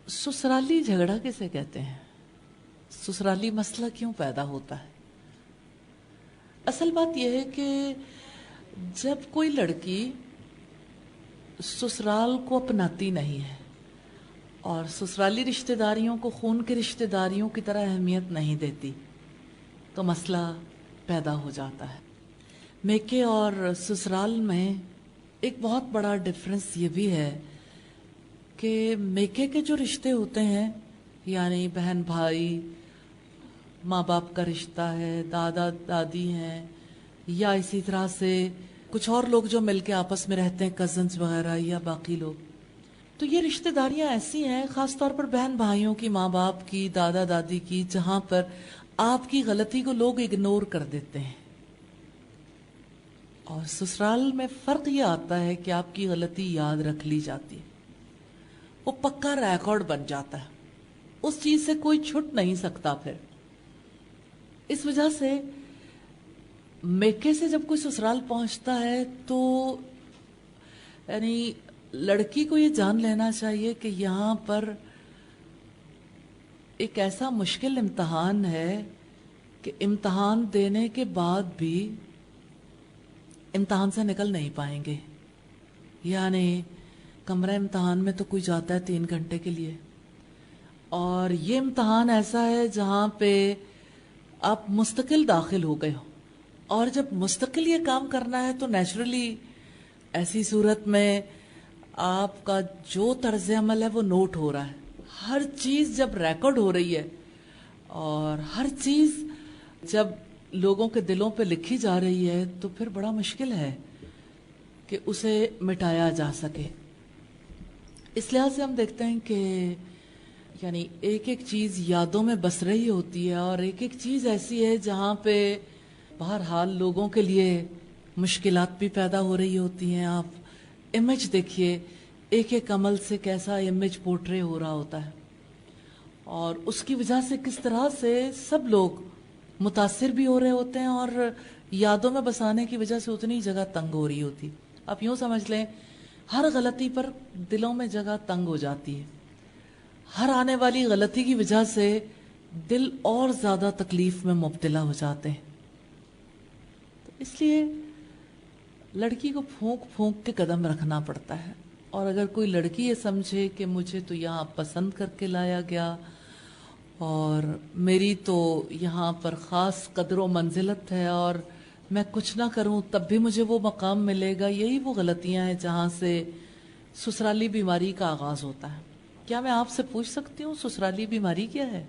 سسرالی جھگڑا کسے کہتے ہیں؟ سسرالی مسئلہ کیوں پیدا ہوتا ہے؟ اصل بات یہ ہے کہ جب کوئی لڑکی سسرال کو اپناتی نہیں ہے اور سسرالی رشتہ داریوں کو خون کے رشتہ داریوں کی طرح اہمیت نہیں دیتی تو مسئلہ پیدا ہو جاتا ہے۔ میکے اور سسرال میں ایک بہت بڑا ڈفرنس یہ بھی ہے کہ میکے کے جو رشتے ہوتے ہیں، یعنی بہن بھائی، ماں باپ کا رشتہ ہے، دادا دادی ہیں، یا اسی طرح سے کچھ اور لوگ جو مل کے آپس میں رہتے ہیں، کزنز وغیرہ یا باقی لوگ، تو یہ رشتہ داریاں ایسی ہیں، خاص طور پر بہن بھائیوں کی، ماں باپ کی، دادا دادی کی، جہاں پر آپ کی غلطی کو لوگ اگنور کر دیتے ہیں۔ اور سسرال میں فرق یہ آتا ہے کہ آپ کی غلطی یاد رکھ لی جاتی ہے، وہ پکا ریکارڈ بن جاتا ہے، اس چیز سے کوئی چھٹ نہیں سکتا۔ پھر اس وجہ سے میکے سے جب کوئی سسرال پہنچتا ہے تو یعنی لڑکی کو یہ جان لینا چاہیے کہ یہاں پر ایک ایسا مشکل امتحان ہے کہ امتحان دینے کے بعد بھی امتحان سے نکل نہیں پائیں گے۔ یعنی کمرہ امتحان میں تو کوئی جاتا ہے 3 گھنٹے کے لیے، اور یہ امتحان ایسا ہے جہاں پہ آپ مستقل داخل ہو گئے ہو، اور جب مستقل یہ کام کرنا ہے تو نیچرلی ایسی صورت میں آپ کا جو طرز عمل ہے وہ نوٹ ہو رہا ہے، ہر چیز جب ریکارڈ ہو رہی ہے اور ہر چیز جب لوگوں کے دلوں پہ لکھی جا رہی ہے تو پھر بڑا مشکل ہے کہ اسے مٹایا جا سکے۔ اس لحاظ سے ہم دیکھتے ہیں کہ یعنی ایک ایک چیز یادوں میں بس رہی ہوتی ہے، اور ایک ایک چیز ایسی ہے جہاں پہ بہرحال لوگوں کے لیے مشکلات بھی پیدا ہو رہی ہوتی ہیں۔ آپ امیج دیکھیے، ایک ایک عمل سے کیسا امیج پورٹرے ہو رہا ہوتا ہے، اور اس کی وجہ سے کس طرح سے سب لوگ متاثر بھی ہو رہے ہوتے ہیں، اور یادوں میں بسانے کی وجہ سے اتنی جگہ تنگ ہو رہی ہوتی۔ آپ یوں سمجھ لیں، ہر غلطی پر دلوں میں جگہ تنگ ہو جاتی ہے، ہر آنے والی غلطی کی وجہ سے دل اور زیادہ تکلیف میں مبتلا ہو جاتے ہیں۔ تو اس لیے لڑکی کو پھونک پھونک کے قدم رکھنا پڑتا ہے، اور اگر کوئی لڑکی یہ سمجھے کہ مجھے تو یہاں پسند کر کے لایا گیا اور میری تو یہاں پر خاص قدر و منزلت ہے اور میں کچھ نہ کروں تب بھی مجھے وہ مقام ملے گا، یہی وہ غلطیاں ہیں جہاں سے سسرالی بیماری کا آغاز ہوتا ہے۔ کیا میں آپ سے پوچھ سکتی ہوں سسرالی بیماری کیا ہے؟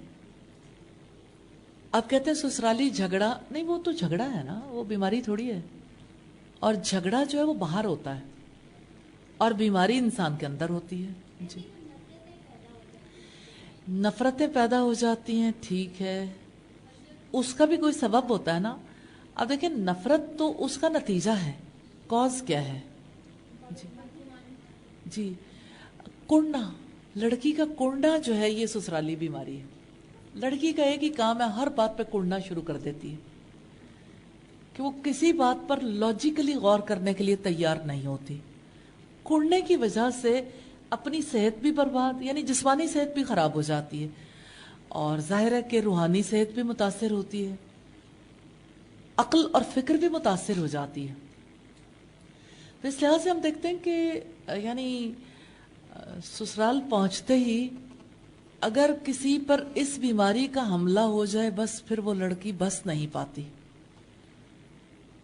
آپ کہتے ہیں سسرالی جھگڑا، نہیں وہ تو جھگڑا ہے نا، وہ بیماری تھوڑی ہے۔ اور جھگڑا جو ہے وہ باہر ہوتا ہے اور بیماری انسان کے اندر ہوتی ہے۔ جی، نفرتیں پیدا ہو جاتی ہیں، ٹھیک ہے، اس کا بھی کوئی سبب ہوتا ہے نا۔ اب دیکھیں، نفرت تو اس کا نتیجہ ہے، کاز کیا ہے؟ جی جی، کنڈا، لڑکی کا کنڈا جو ہے یہ سسرالی بیماری ہے۔ لڑکی کا ایک ہی کام ہے، ہر بات پہ کنڈنا شروع کر دیتی ہے کہ وہ کسی بات پر لاجیکلی غور کرنے کے لیے تیار نہیں ہوتی۔ کنڈنے کی وجہ سے اپنی صحت بھی برباد، یعنی جسمانی صحت بھی خراب ہو جاتی ہے، اور ظاہر ہے کہ روحانی صحت بھی متاثر ہوتی ہے، عقل اور فکر بھی متاثر ہو جاتی ہے۔ تو اس لحاظ سے ہم دیکھتے ہیں کہ یعنی سسرال پہنچتے ہی اگر کسی پر اس بیماری کا حملہ ہو جائے، بس پھر وہ لڑکی بس نہیں پاتی،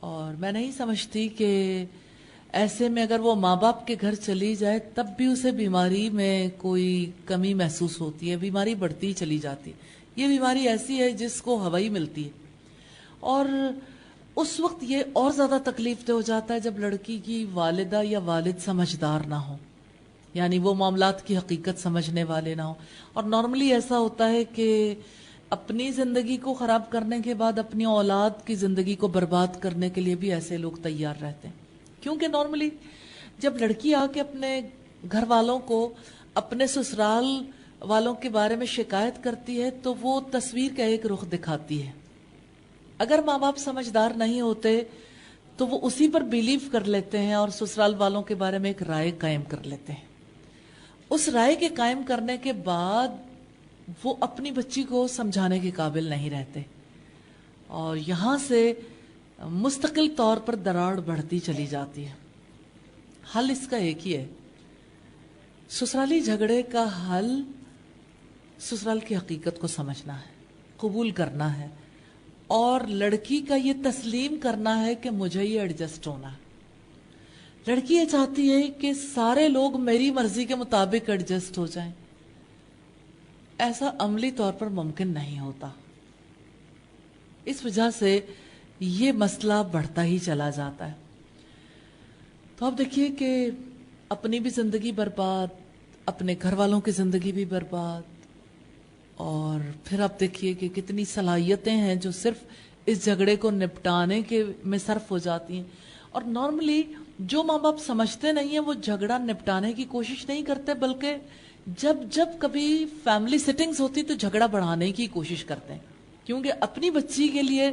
اور میں نہیں سمجھتی کہ ایسے میں اگر وہ ماں باپ کے گھر چلی جائے تب بھی اسے بیماری میں کوئی کمی محسوس ہوتی ہے، بیماری بڑھتی ہی چلی جاتی۔ یہ بیماری ایسی ہے جس کو ہوائی ملتی ہے، اور اس وقت یہ اور زیادہ تکلیف دہ ہو جاتا ہے جب لڑکی کی والدہ یا والد سمجھدار نہ ہو، یعنی وہ معاملات کی حقیقت سمجھنے والے نہ ہوں۔ اور نارملی ایسا ہوتا ہے کہ اپنی زندگی کو خراب کرنے کے بعد اپنی اولاد کی زندگی کو برباد کرنے کے لیے بھی ایسے لوگ تیار رہتے ہیں، کیونکہ نارملی جب لڑکی آ کے اپنے گھر والوں کو اپنے سسرال والوں کے بارے میں شکایت کرتی ہے تو وہ تصویر کا ایک رخ دکھاتی ہے۔ اگر ماں باپ سمجھدار نہیں ہوتے تو وہ اسی پر بیلیو کر لیتے ہیں اور سسرال والوں کے بارے میں ایک رائے قائم کر لیتے ہیں، اس رائے کے قائم کرنے کے بعد وہ اپنی بچی کو سمجھانے کے قابل نہیں رہتے، اور یہاں سے مستقل طور پر دراڑ بڑھتی چلی جاتی ہے۔ حل اس کا ایک ہی ہے، سسرالی جھگڑے کا حل سسرال کی حقیقت کو سمجھنا ہے، قبول کرنا ہے، اور لڑکی کا یہ تسلیم کرنا ہے کہ مجھے یہ ایڈجسٹ ہونا ہے۔ لڑکی یہ چاہتی ہے کہ سارے لوگ میری مرضی کے مطابق ایڈجسٹ ہو جائیں، ایسا عملی طور پر ممکن نہیں ہوتا۔ اس وجہ سے یہ مسئلہ بڑھتا ہی چلا جاتا ہے۔ تو آپ دیکھیے کہ اپنی بھی زندگی برباد، اپنے گھر والوں کی زندگی بھی برباد، اور پھر آپ دیکھیے کہ کتنی صلاحیتیں ہیں جو صرف اس جھگڑے کو نپٹانے کے میں صرف ہو جاتی ہیں۔ اور نارملی جو ماں باپ سمجھتے نہیں ہیں وہ جھگڑا نپٹانے کی کوشش نہیں کرتے، بلکہ جب کبھی فیملی سیٹنگز ہوتی تو جھگڑا بڑھانے کی کوشش کرتے ہیں، کیونکہ اپنی بچی کے لیے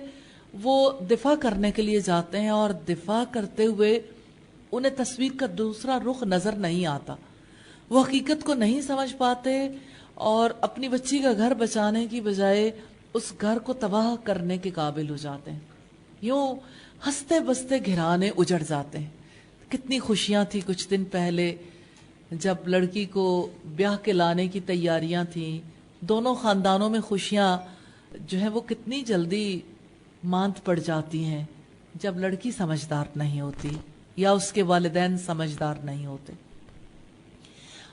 وہ دفاع کرنے کے لیے جاتے ہیں، اور دفاع کرتے ہوئے انہیں تصویر کا دوسرا رخ نظر نہیں آتا، وہ حقیقت کو نہیں سمجھ پاتے، اور اپنی بچی کا گھر بچانے کی بجائے اس گھر کو تباہ کرنے کے قابل ہو جاتے ہیں۔ یوں ہنستے بستے گھرانے اجڑ جاتے ہیں۔ کتنی خوشیاں تھی کچھ دن پہلے جب لڑکی کو بیاہ کے لانے کی تیاریاں تھیں، دونوں خاندانوں میں خوشیاں جو ہیں وہ کتنی جلدی ماند پڑ جاتی ہیں جب لڑکی سمجھدار نہیں ہوتی یا اس کے والدین سمجھدار نہیں ہوتے۔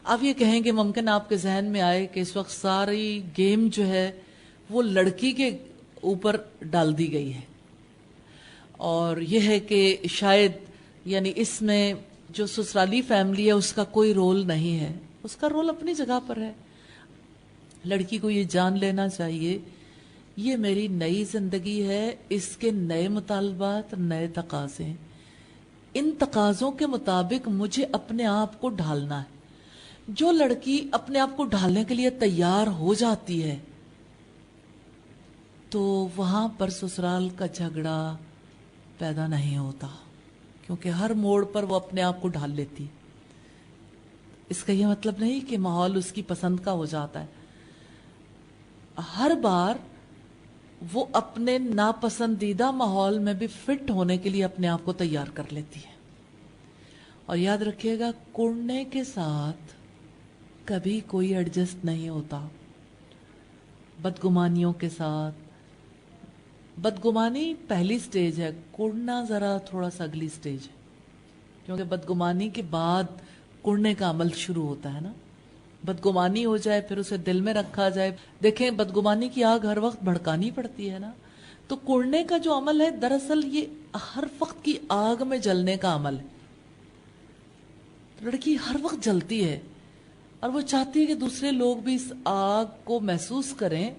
آپ یہ کہیں کہ ممکن آپ کے ذہن میں آئے کہ اس وقت ساری گیم جو ہے وہ لڑکی کے اوپر ڈال دی گئی ہے، اور یہ ہے کہ شاید یعنی اس میں جو سسرالی فیملی ہے اس کا کوئی رول نہیں ہے، اس کا رول اپنی جگہ پر ہے۔ لڑکی کو یہ جان لینا چاہیے یہ میری نئی زندگی ہے، اس کے نئے مطالبات، نئے تقاضے، ان تقاضوں کے مطابق مجھے اپنے آپ کو ڈھالنا ہے۔ جو لڑکی اپنے آپ کو ڈھالنے کے لیے تیار ہو جاتی ہے تو وہاں پر سسرال کا جھگڑا پیدا نہیں ہوتا، کیونکہ ہر موڑ پر وہ اپنے آپ کو ڈھال لیتی۔ اس کا یہ مطلب نہیں کہ ماحول اس کی پسند کا ہو جاتا ہے، ہر بار وہ اپنے ناپسندیدہ ماحول میں بھی فٹ ہونے کے لیے اپنے آپ کو تیار کر لیتی ہے۔ اور یاد رکھیے گا کڑنے کے ساتھ کبھی کوئی ایڈجسٹ نہیں ہوتا۔ بدگمانیوں کے ساتھ، بدگمانی پہلی سٹیج ہے، کڑنا ذرا تھوڑا سا اگلی سٹیج ہے، کیونکہ بدگمانی کے بعد کڑنے کا عمل شروع ہوتا ہے نا۔ بدگمانی ہو جائے پھر اسے دل میں رکھا جائے، دیکھیں بدگمانی کی آگ ہر وقت بھڑکانی پڑتی ہے نا، تو کڑنے کا جو عمل ہے دراصل یہ ہر وقت کی آگ میں جلنے کا عمل ہے۔ لڑکی ہر وقت جلتی ہے اور وہ چاہتی ہے کہ دوسرے لوگ بھی اس آگ کو محسوس کریں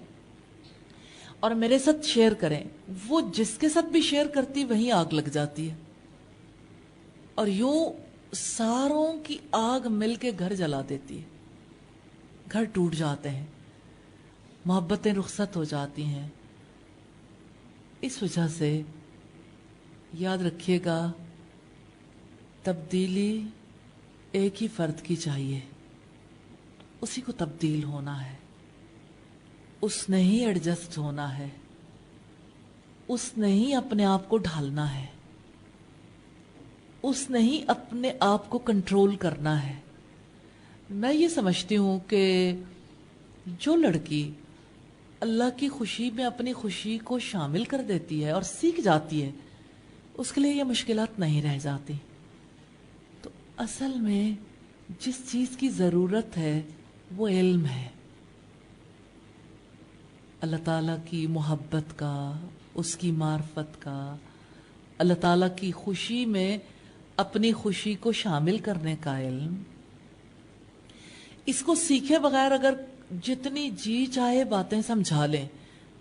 اور میرے ساتھ شیئر کریں۔ وہ جس کے ساتھ بھی شیئر کرتی وہیں آگ لگ جاتی ہے، اور یوں ساروں کی آگ مل کے گھر جلا دیتی ہے، گھر ٹوٹ جاتے ہیں، محبتیں رخصت ہو جاتی ہیں۔ اس وجہ سے یاد رکھیے گا تبدیلی ایک ہی فرد کی چاہیے، اسی کو تبدیل ہونا ہے، اس نے ہی ایڈجسٹ ہونا ہے، اس نے ہی اپنے آپ کو ڈھالنا ہے، اس نے ہی اپنے آپ کو کنٹرول کرنا ہے۔ میں یہ سمجھتی ہوں کہ جو لڑکی اللہ کی خوشی میں اپنی خوشی کو شامل کر دیتی ہے اور سیکھ جاتی ہے، اس کے لیے یہ مشکلات نہیں رہ جاتی۔ تو اصل میں جس چیز کی ضرورت ہے وہ علم ہے، اللہ تعالیٰ کی محبت کا، اس کی معرفت کا، اللہ تعالیٰ کی خوشی میں اپنی خوشی کو شامل کرنے کا علم۔ اس کو سیکھے بغیر اگر جتنی جی چاہے باتیں سمجھا لیں،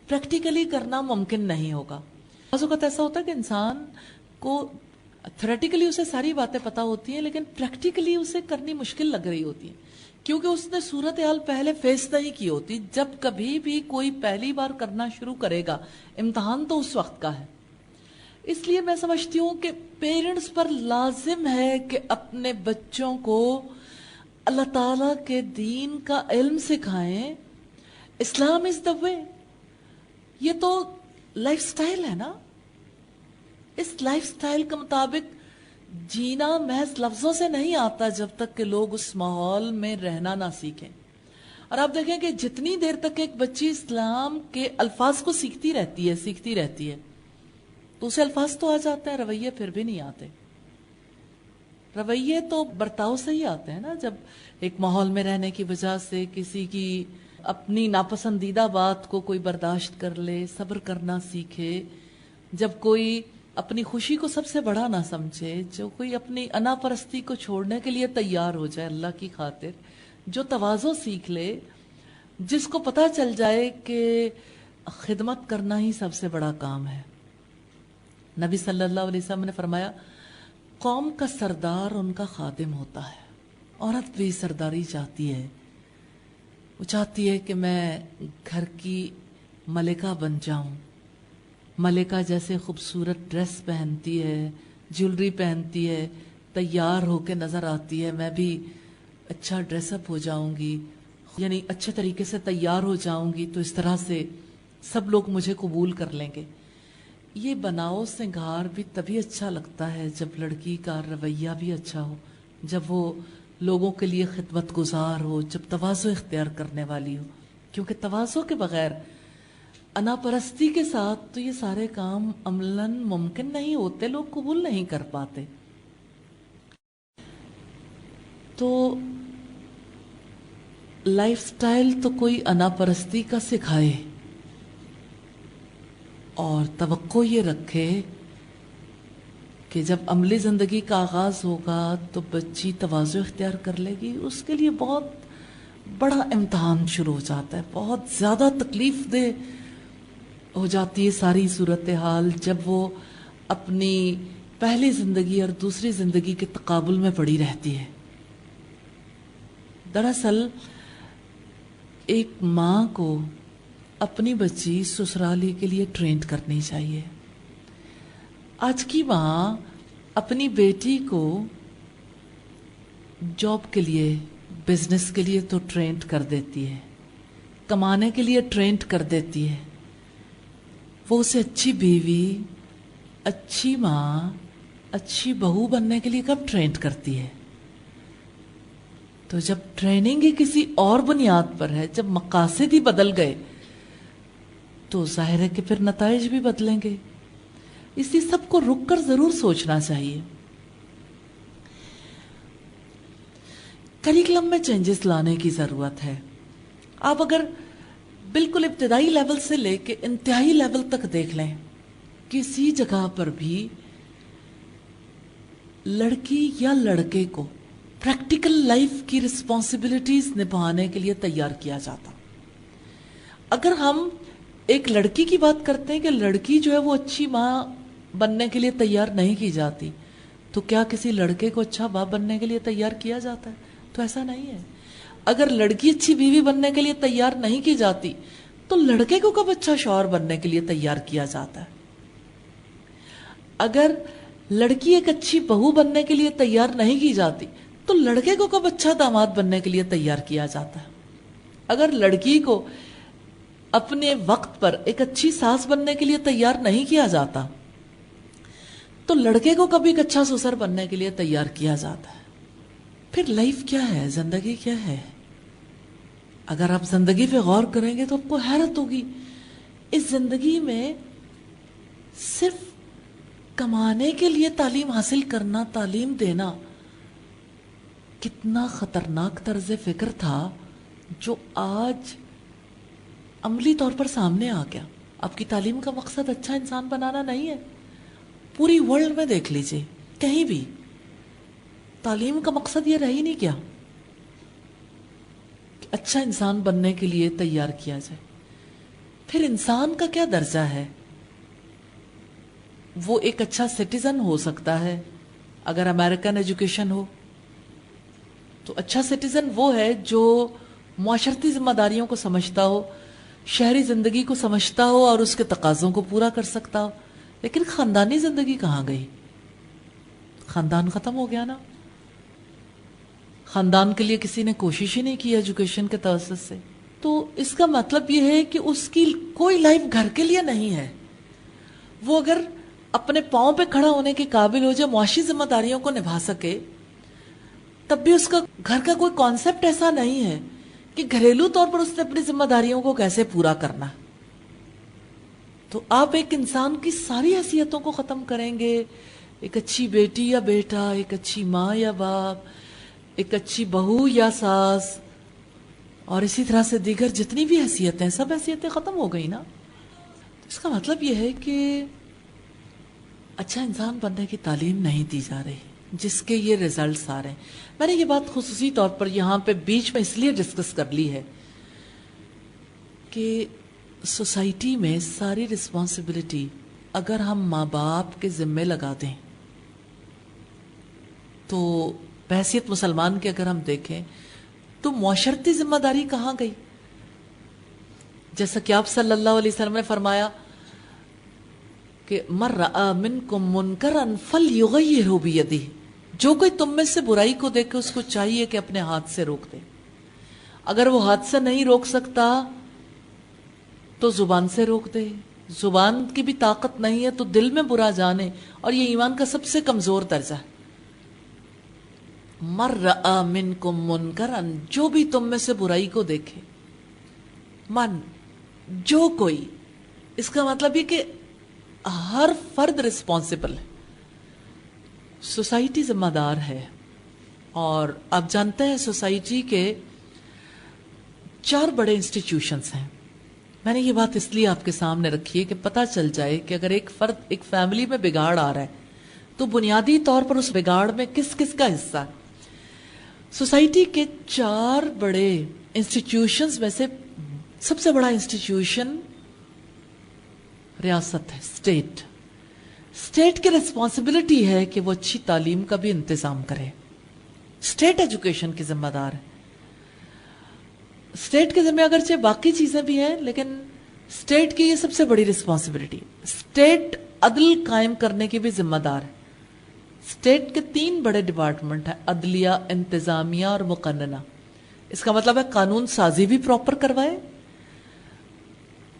پریکٹیکلی کرنا ممکن نہیں ہوگا۔ بعض اوقات ایسا ہوتا ہے کہ انسان کو تھیوریٹیکلی اسے ساری باتیں پتہ ہوتی ہیں لیکن پریکٹیکلی اسے کرنی مشکل لگ رہی ہوتی ہے، کیونکہ اس نے صورتحال پہلے فیس نہیں کی ہوتی۔ جب کبھی بھی کوئی پہلی بار کرنا شروع کرے گا امتحان تو اس وقت کا ہے۔ اس لیے میں سمجھتی ہوں کہ پیرنٹس پر لازم ہے کہ اپنے بچوں کو اللہ تعالیٰ کے دین کا علم سکھائیں. اسلام از دا وے. یہ تو لائف سٹائل ہے نا. اس لائف سٹائل کے مطابق جینا محض لفظوں سے نہیں آتا جب تک کہ لوگ اس ماحول میں رہنا نہ سیکھیں. اور آپ دیکھیں کہ جتنی دیر تک ایک بچی اسلام کے الفاظ کو سیکھتی رہتی ہے تو اسے الفاظ تو آ جاتا ہے, رویے پھر بھی نہیں آتے. رویے تو برتاؤ سے ہی آتے ہیں نا. جب ایک ماحول میں رہنے کی وجہ سے کسی کی اپنی ناپسندیدہ بات کو کوئی برداشت کر لے, صبر کرنا سیکھے, جب کوئی اپنی خوشی کو سب سے بڑا نہ سمجھے, جو کوئی اپنی انا پرستی کو چھوڑنے کے لیے تیار ہو جائے اللہ کی خاطر, جو تواضع سیکھ لے, جس کو پتہ چل جائے کہ خدمت کرنا ہی سب سے بڑا کام ہے. نبی صلی اللہ علیہ وسلم نے فرمایا قوم کا سردار ان کا خادم ہوتا ہے. عورت بھی سرداری چاہتی ہے, وہ چاہتی ہے کہ میں گھر کی ملکہ بن جاؤں. ملکہ جیسے خوبصورت ڈریس پہنتی ہے, جیولری پہنتی ہے, تیار ہو کے نظر آتی ہے, میں بھی اچھا ڈریس اپ ہو جاؤں گی, یعنی اچھے طریقے سے تیار ہو جاؤں گی تو اس طرح سے سب لوگ مجھے قبول کر لیں گے. یہ بناؤ سنگھار بھی تبھی اچھا لگتا ہے جب لڑکی کا رویہ بھی اچھا ہو, جب وہ لوگوں کے لیے خدمت گزار ہو, جب تواضع اختیار کرنے والی ہو. کیونکہ تواضع کے بغیر, انا پرستی کے ساتھ تو یہ سارے کام عملاً ممکن نہیں ہوتے, لوگ قبول نہیں کر پاتے. تو لائف سٹائل تو کوئی انا پرستی کا سکھائے اور توقع یہ رکھے کہ جب عملی زندگی کا آغاز ہوگا تو بچی تواضع اختیار کر لے گی. اس کے لیے بہت بڑا امتحان شروع ہو جاتا ہے, بہت زیادہ تکلیف دہ ہو جاتی ہے ساری صورتحال جب وہ اپنی پہلی زندگی اور دوسری زندگی کے تقابل میں پڑی رہتی ہے. دراصل ایک ماں کو اپنی بچی سسرالی کے لیے ٹرینڈ کرنی چاہیے. آج کی ماں اپنی بیٹی کو جاب کے لیے, بزنس کے لیے تو ٹرینڈ کر دیتی ہے, کمانے کے لیے ٹرینڈ کر دیتی ہے. وہ اسے اچھی بیوی, اچھی ماں, اچھی بہو بننے کے لیے کب ٹرینڈ کرتی ہے؟ تو جب ٹریننگ ہی کسی اور بنیاد پر ہے, جب مقاصد ہی بدل گئے تو ظاہر ہے کہ پھر نتائج بھی بدلیں گے. اس لیے سب کو رک کر ضرور سوچنا چاہیے. کریکلم میں چینجز لانے کی ضرورت ہے. آپ اگر بالکل ابتدائی لیول سے لے کے انتہائی لیول تک دیکھ لیں, کسی جگہ پر بھی لڑکی یا لڑکے کو پریکٹیکل لائف کی رسپانسبلٹیز نبھانے کے لیے تیار کیا جاتا. اگر ہم ایک لڑکی کی بات کرتے ہیں کہ لڑکی جو ہے وہ اچھی ماں بننے کے لیے تیار نہیں کی جاتی, تو کیا کسی لڑکے کو اچھا باپ بننے کے لیے تیار کیا جاتا ہے؟ تو ایسا نہیں ہے. اگر لڑکی اچھی بیوی بننے کے لیے تیار نہیں کی جاتی تو لڑکے کو کب اچھا شوہر بننے کے لیے تیار کیا جاتا ہے؟ اگر لڑکی ایک اچھی بہو بننے کے لیے تیار نہیں کی جاتی تو لڑکے کو کب اچھا داماد بننے کے لیے تیار کیا جاتا ہے؟ اگر لڑکی کو اپنے وقت پر ایک اچھی ساس بننے کے لیے تیار نہیں کیا جاتا تو لڑکے کو کبھی ایک اچھا سسر بننے کے لیے تیار کیا جاتا ہے. پھر لائف کیا ہے, زندگی کیا ہے؟ اگر آپ زندگی پہ غور کریں گے تو آپ کو حیرت ہوگی. اس زندگی میں صرف کمانے کے لیے تعلیم حاصل کرنا, تعلیم دینا کتنا خطرناک طرز فکر تھا جو آج عملی طور پر سامنے آ گیا. آپ کی تعلیم کا مقصد اچھا انسان بنانا نہیں ہے. پوری ورلڈ میں دیکھ لیجئے, کہیں بھی تعلیم کا مقصد یہ رہ ہی نہیں گیا کہ اچھا انسان بننے کے لیے تیار کیا جائے. پھر انسان کا کیا درجہ ہے؟ وہ ایک اچھا سٹیزن ہو سکتا ہے اگر امریکن ایجوکیشن ہو تو. اچھا سٹیزن وہ ہے جو معاشرتی ذمہ داریوں کو سمجھتا ہو, شہری زندگی کو سمجھتا ہو اور اس کے تقاضوں کو پورا کر سکتا ہو. لیکن خاندانی زندگی کہاں گئی؟ خاندان ختم ہو گیا نا. خاندان کے لیے کسی نے کوشش ہی نہیں کی ایجوکیشن کے توسط سے، تو اس کا مطلب یہ ہے کہ اس کی کوئی لائف گھر کے لیے نہیں ہے. وہ اگر اپنے پاؤں پہ کھڑا ہونے کے قابل ہو جائے، معاشی ذمہ داریوں کو نبھا سکے، تب بھی اس کا گھر کا کوئی کانسیپٹ ایسا نہیں ہے کہ گھریلو طور پر اس نے اپنی ذمہ داریوں کو کیسے پورا کرنا. تو آپ ایک انسان کی ساری حیثیتوں کو ختم کریں گے، ایک اچھی بیٹی یا بیٹا، ایک اچھی ماں یا باپ، ایک اچھی بہو یا ساس، اور اسی طرح سے دیگر جتنی بھی حیثیتیں، سب حیثیتیں ختم ہو گئی نا. اس کا مطلب یہ ہے کہ اچھا انسان بننے کی تعلیم نہیں دی جا رہی، جس کے یہ ریزلٹس آ رہے ہیں. میں نے یہ بات خصوصی طور پر یہاں پہ بیچ میں اس لیے ڈسکس کر لی ہے کہ سوسائٹی میں ساری رسپانسبلٹی اگر ہم ماں باپ کے ذمے لگا دیں تو بحیثیت مسلمان کے اگر ہم دیکھیں تو معاشرتی ذمہ داری کہاں گئی؟ جیسا کہ آپ صلی اللہ علیہ وسلم نے فرمایا کہ من رأى منکم منکرا فلیغیرہ بیدہ، جو کوئی تم میں سے برائی کو دیکھے اس کو چاہیے کہ اپنے ہاتھ سے روک دے. اگر وہ ہاتھ سے نہیں روک سکتا تو زبان سے روک دے. زبان کی بھی طاقت نہیں ہے تو دل میں برا جانے، اور یہ ایمان کا سب سے کمزور درجہ ہے. من رأى منکم منکرا، جو بھی تم میں سے برائی کو دیکھے. من، جو کوئی، اس کا مطلب یہ کہ ہر فرد رسپانسبل ہے، سوسائٹی ذمہ دار ہے. اور آپ جانتے ہیں سوسائٹی کے 4 بڑے انسٹیٹیوشنز ہیں. میں نے یہ بات اس لیے آپ کے سامنے رکھی ہے کہ پتہ چل جائے کہ اگر ایک فرد، ایک فیملی میں بگاڑ آ رہا ہے تو بنیادی طور پر اس بگاڑ میں کس کس کا حصہ ہے. سوسائٹی کے 4 بڑے انسٹیٹیوشنز میں سے سب سے بڑا انسٹیٹیوشن ریاست ہے، اسٹیٹ. اسٹیٹ کی ریسپانسبلٹی ہے کہ وہ اچھی تعلیم کا بھی انتظام کرے. اسٹیٹ ایجوکیشن کی ذمہ دار ہے. اسٹیٹ کے ذمہ اگرچہ باقی چیزیں بھی ہیں، لیکن اسٹیٹ کی یہ سب سے بڑی ریسپانسبلٹی. اسٹیٹ عدل قائم کرنے کی بھی ذمہ دار ہے. اسٹیٹ کے 3 بڑے ڈپارٹمنٹ ہیں، عدلیہ، انتظامیہ اور مقننہ. اس کا مطلب ہے قانون سازی بھی پراپر کروائے،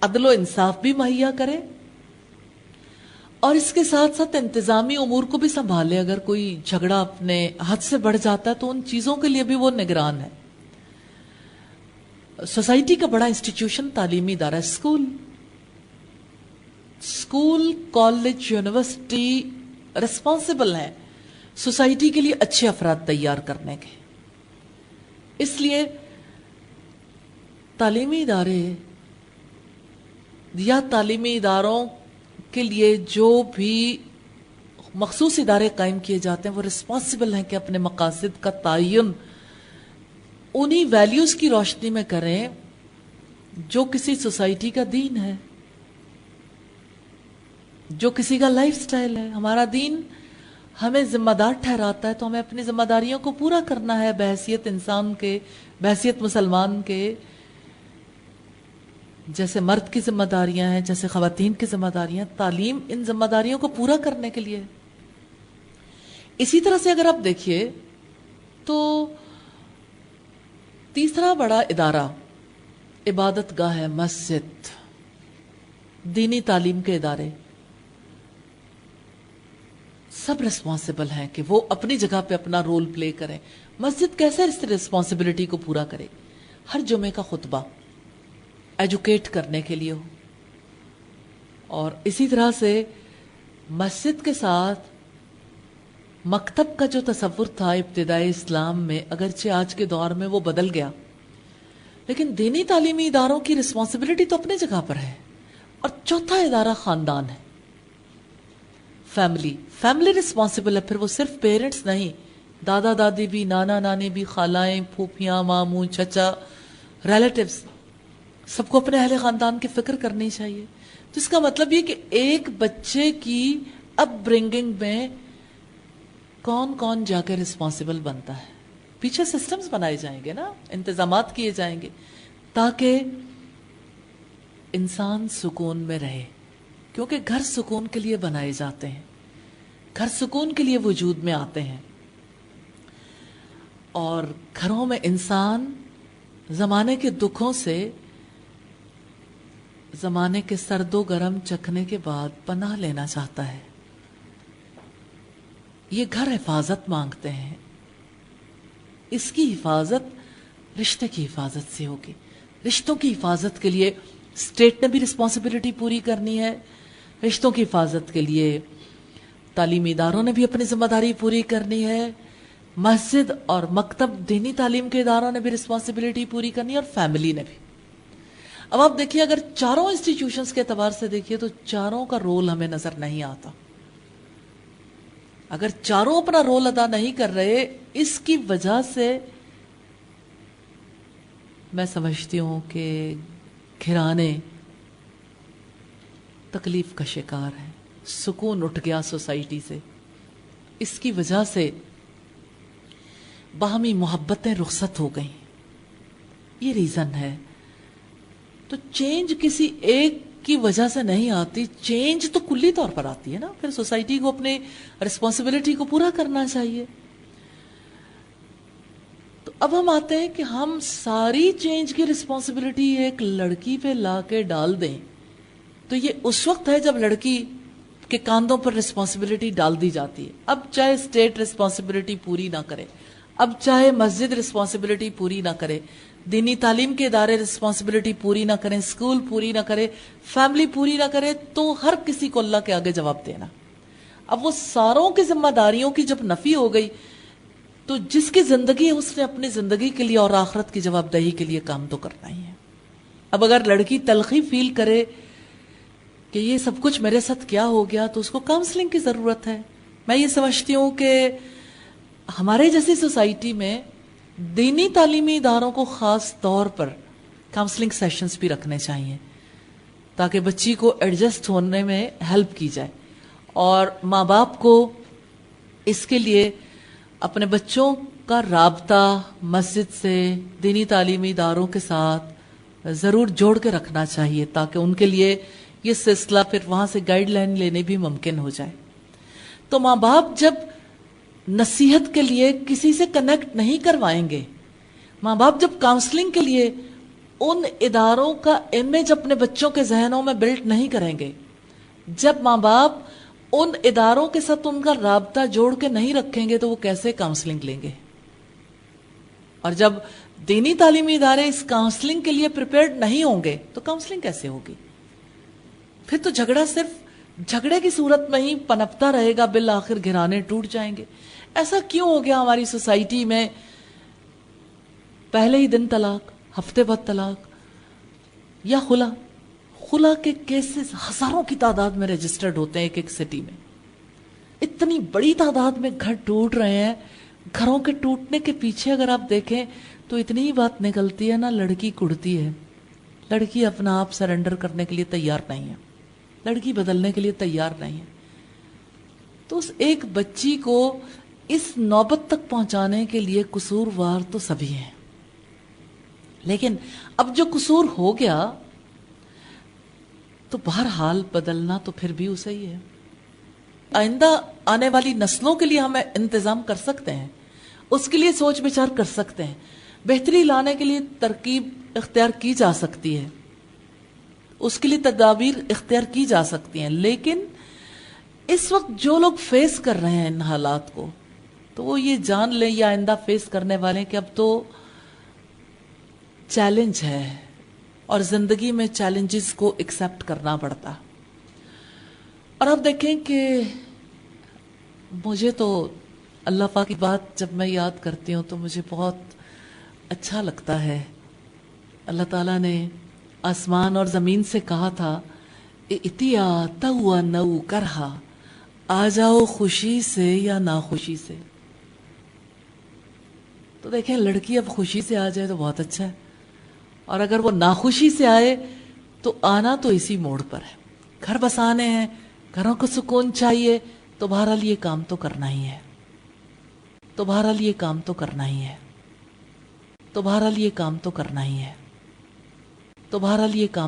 عدل و انصاف بھی مہیا کرے، اور اس کے ساتھ ساتھ انتظامی امور کو بھی سنبھالے. اگر کوئی جھگڑا اپنے حد سے بڑھ جاتا ہے تو ان چیزوں کے لیے بھی وہ نگران ہے. سوسائٹی کا بڑا انسٹیٹیوشن تعلیمی ادارہ، اسکول، کالج، یونیورسٹی ریسپانسبل ہیں سوسائٹی کے لیے اچھے افراد تیار کرنے کے. اس لیے تعلیمی ادارے یا تعلیمی اداروں کے لیے جو بھی مخصوص ادارے قائم کیے جاتے ہیں وہ ریسپانسبل ہیں کہ اپنے مقاصد کا تعین انہی ویلیوز کی روشنی میں کریں جو کسی سوسائٹی کا دین ہے، جو کسی کا لائف سٹائل ہے. ہمارا دین ہمیں ذمہ دار ٹھہراتا ہے تو ہمیں اپنی ذمہ داریوں کو پورا کرنا ہے بحیثیت انسان کے، بحیثیت مسلمان کے. جیسے مرد کی ذمہ داریاں ہیں، جیسے خواتین کی ذمہ داریاں، تعلیم ان ذمہ داریوں کو پورا کرنے کے لیے. اسی طرح سے اگر آپ دیکھیے تو تیسرا بڑا ادارہ عبادت گاہ ہے، مسجد. دینی تعلیم کے ادارے سب ریسپانسبل ہیں کہ وہ اپنی جگہ پہ اپنا رول پلے کریں. مسجد کیسے اس ریسپانسبلٹی کو پورا کرے؟ ہر جمعے کا خطبہ ایجوکیٹ کرنے کے لیے ہو. اور اسی طرح سے مسجد کے ساتھ مکتب کا جو تصور تھا ابتدائی اسلام میں، اگرچہ آج کے دور میں وہ بدل گیا، لیکن دینی تعلیمی اداروں کی ریسپانسبلٹی تو اپنی جگہ پر ہے. اور چوتھا ادارہ خاندان ہے، فیملی ریسپانسبل ہے. پھر وہ صرف پیرنٹس نہیں، دادا دادی بھی، نانا نانی بھی، خالائیں، پھوپھیاں، ماموں، چچا، ریلیٹیوز، سب کو اپنے اہل خاندان کی فکر کرنی چاہیے. تو اس کا مطلب یہ کہ ایک بچے کی اپ برنگنگ میں کون کون جا کے ریسپانسبل بنتا ہے. پیچھے سسٹمز بنائے جائیں گے نا، انتظامات کیے جائیں گے تاکہ انسان سکون میں رہے. کیونکہ گھر سکون کے لیے بنائے جاتے ہیں، گھر سکون کے لیے وجود میں آتے ہیں. اور گھروں میں انسان زمانے کے دکھوں سے، زمانے کے سرد و گرم چکھنے کے بعد پناہ لینا چاہتا ہے۔ یہ گھر حفاظت مانگتے ہیں، اس کی حفاظت رشتے کی حفاظت سے ہوگی۔ رشتوں کی حفاظت کے لیے اسٹیٹ نے بھی رسپانسبلٹی پوری کرنی ہے، رشتوں کی حفاظت کے لیے تعلیمی اداروں نے بھی اپنی ذمہ داری پوری کرنی ہے، مسجد اور مکتب دینی تعلیم کے اداروں نے بھی رسپانسبلٹی پوری کرنی ہے، اور فیملی نے بھی۔ اب آپ دیکھیے، اگر چاروں انسٹیٹیوشنز کے اعتبار سے دیکھیے تو چاروں کا رول ہمیں نظر نہیں آتا۔ اگر چاروں اپنا رول ادا نہیں کر رہے، اس کی وجہ سے میں سمجھتی ہوں کہ گھرانے تکلیف کا شکار ہیں، سکون اٹھ گیا سوسائٹی سے۔ اس کی وجہ سے باہمی محبتیں رخصت ہو گئیں، یہ ریزن ہے۔ تو چینج کسی ایک کی وجہ سے نہیں آتی، چینج تو کلی طور پر آتی ہے نا، پھر سوسائٹی کو اپنے رسپانسبلٹی کو پورا کرنا چاہیے۔ تو اب ہم آتے ہیں کہ ہم ساری چینج کی رسپانسبلٹی ایک لڑکی پہ لا کے ڈال دیں، تو یہ اس وقت ہے جب لڑکی کے کاندھوں پر رسپانسبلٹی ڈال دی جاتی ہے۔ اب چاہے اسٹیٹ رسپانسبلٹی پوری نہ کرے، اب چاہے مسجد رسپانسبلٹی پوری نہ کرے، دینی تعلیم کے ادارے رسپانسبلٹی پوری نہ کریں، اسکول پوری نہ کرے، فیملی پوری نہ کرے، تو ہر کسی کو اللہ کے آگے جواب دینا۔ اب وہ ساروں کی ذمہ داریوں کی جب نفی ہو گئی، تو جس کی زندگی ہے اس نے اپنی زندگی کے لیے اور آخرت کی جواب دہی کے لیے کام تو کرنا ہی ہے۔ اب اگر لڑکی تلخی فیل کرے کہ یہ سب کچھ میرے ساتھ کیا ہو گیا، تو اس کو کاؤنسلنگ کی ضرورت ہے۔ میں یہ سمجھتی ہوں کہ ہمارے جیسی سوسائٹی میں دینی تعلیمی اداروں کو خاص طور پر کاؤنسلنگ سیشنز بھی رکھنے چاہیے، تاکہ بچی کو ایڈجسٹ ہونے میں ہیلپ کی جائے، اور ماں باپ کو اس کے لیے اپنے بچوں کا رابطہ مسجد سے، دینی تعلیمی اداروں کے ساتھ ضرور جوڑ کے رکھنا چاہیے، تاکہ ان کے لیے یہ سلسلہ پھر وہاں سے گائیڈ لائن لینے بھی ممکن ہو جائے۔ تو ماں باپ جب نصیحت کے لیے کسی سے کنیکٹ نہیں کروائیں گے، ماں باپ جب کاؤنسلنگ کے لیے ان اداروں کا امیج اپنے بچوں کے ذہنوں میں بلڈ نہیں کریں گے، جب ماں باپ ان اداروں کے ساتھ ان کا رابطہ جوڑ کے نہیں رکھیں گے، تو وہ کیسے کاؤنسلنگ لیں گے؟ اور جب دینی تعلیمی ادارے اس کاؤنسلنگ کے لیے پریپیئرڈ نہیں ہوں گے، تو کاؤنسلنگ کیسے ہوگی؟ پھر تو جھگڑا صرف جھگڑے کی صورت میں ہی پنپتا رہے گا، بالآخر گھرانے ٹوٹ جائیں گے۔ ایسا کیوں ہو گیا ہماری سوسائٹی میں؟ پہلے ہی دن طلاق، ہفتے بعد طلاق، یا خلا کے کیسز ہزاروں کی تعداد میں رجسٹرڈ ہوتے ہیں ایک ایک سٹی میں۔ اتنی بڑی تعداد میں گھر ٹوٹ رہے ہیں۔ گھروں کے ٹوٹنے کے پیچھے اگر آپ دیکھیں تو اتنی ہی بات نکلتی ہے نا، لڑکی کڑتی ہے۔ لڑکی اپنا آپ سرنڈر کرنے کے لیے تیار نہیں ہے، لڑکی بدلنے کے لیے تیار نہیں ہے۔ تو اس ایک بچی کو اس نوبت تک پہنچانے کے لیے قصوروار تو سبھی ہیں، لیکن اب جو قصور ہو گیا تو بہرحال بدلنا تو پھر بھی اسے ہی ہے۔ آئندہ آنے والی نسلوں کے لیے ہم انتظام کر سکتے ہیں، اس کے لیے سوچ بچار کر سکتے ہیں، بہتری لانے کے لیے ترکیب اختیار کی جا سکتی ہے، اس کے لیے تدابیر اختیار کی جا سکتی ہیں، لیکن اس وقت جو لوگ فیس کر رہے ہیں ان حالات کو، تو وہ یہ جان لیں یا آئندہ فیس کرنے والے کہ اب تو چیلنج ہے، اور زندگی میں چیلنجز کو ایکسیپٹ کرنا پڑتا۔ اور اب دیکھیں کہ مجھے تو اللہ پاک کی بات جب میں یاد کرتی ہوں تو مجھے بہت اچھا لگتا ہے۔ اللہ تعالیٰ نے آسمان اور زمین سے کہا تھا، اتیا تو نو کرہا، آ جاؤ خوشی سے یا ناخوشی سے۔ تو دیکھیں، لڑکی اب خوشی سے آ جائے تو بہت اچھا ہے، اور اگر وہ ناخوشی سے آئے تو آنا تو اسی موڑ پر ہے۔ گھر بسانے ہیں، گھروں کو سکون چاہیے، تو بہرحال یہ کام تو کرنا ہی ہے، تو بہرحال یہ کام تو کرنا ہی ہے، تو بہرحال یہ کام تو کرنا ہی ہے، تو بہرحال یہ کام